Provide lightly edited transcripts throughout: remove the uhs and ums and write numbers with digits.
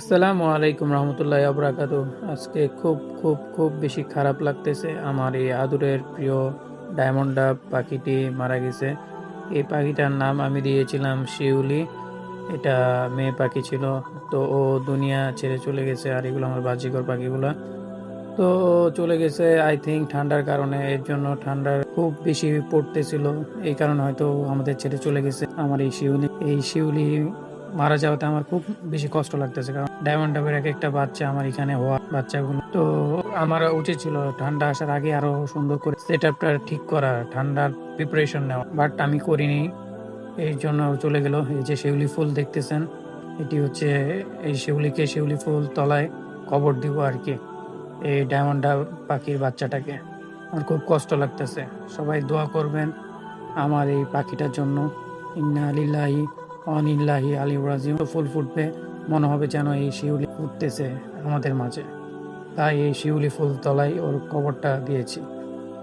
আসসালামু আলাইকুম রহমতুল্লাহ আবরাকাত। আজকে খুব খুব খুব বেশি খারাপ লাগতেছে। আমার এই আদুরের প্রিয় ডায়মন্ড ডাব পাখিটি মারা গেছে। এই পাখিটার নাম আমি দিয়েছিলাম শিউলি। এটা মেয়ে পাখি ছিল। তো ও দুনিয়া ছেড়ে চলে গেছে। আর এগুলো আমার বাজিকর পাখিগুলো। তো চলে গেছে আই থিঙ্ক ঠান্ডার কারণে। এর জন্য ঠান্ডার খুব বেশি পড়তেছিল। এই কারণে হয়তো আমাদের ছেড়ে চলে গেছে। আমার এই শিউলি মারা যাওয়াতে আমার খুব বেশি কষ্ট লাগতেছে, কারণ ডায়মন্ড ডাবের এক একটা বাচ্চা আমার এখানে হওয়া বাচ্চাগুলো। তো আমার উচিত ছিল ঠান্ডা আসার আগে আরো সুন্দর করে সেট আপটা ঠিক করা, ঠান্ডার প্রিপারেশন নেওয়া, বাট আমি করিনি। এই জন্য চলে গেল। এই যে শিউলি ফুল দেখতেছেন, এটি হচ্ছে এই শিউলি ফুল তলায় কবর দিব আর কি, এই ডায়মন্ড পাখির বাচ্চাটাকে। আমার খুব কষ্ট লাগতেছে। সবাই দোয়া করবেন আমার এই পাখিটার জন্য। ইন্না লিল্লাহি অনিল্লাহি আলী রাজিউন। ফুল ফুটবে, মনে হবে যেন এই শিউলি ফুটতেছে আমাদের মাঝে। তাই এই শিউলি ফুল তলায় ওর কবরটা দিয়েছি।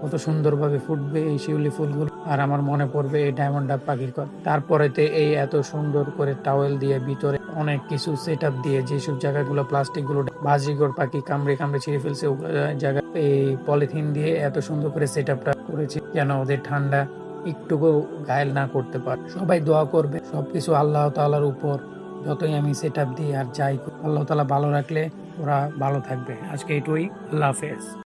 কত সুন্দরভাবে ফুটবে এই শিউলি ফুলগুলো, আর আমার মনে পড়বে এই ডায়মন্ড ডাব পাখির কথা। তারপরেতে এই এত সুন্দর করে টাওয়েল দিয়ে ভিতরে অনেক কিছু সেট আপ দিয়ে, যেসব জায়গাগুলো প্লাস্টিক গুলো বাজিগর পাখি কামড়ে কামড়ে ছিঁড়ে ফেলছে, ওগুলো জায়গা এই পলিথিন দিয়ে এত সুন্দর করে সেট আপটা করেছি যেন ওদের ঠান্ডা একটুকু ঘায়েল না করতে পারে। সবাই দোয়া করবে, সবকিছু আল্লাহ তাআলার উপর। যতই আমি সেট আপ দিই আর যাই করি, আল্লাহ তাআলা ভালো রাখলে ওরা ভালো থাকবে। আজকে এটুকুই। আল্লাহ হাফেজ।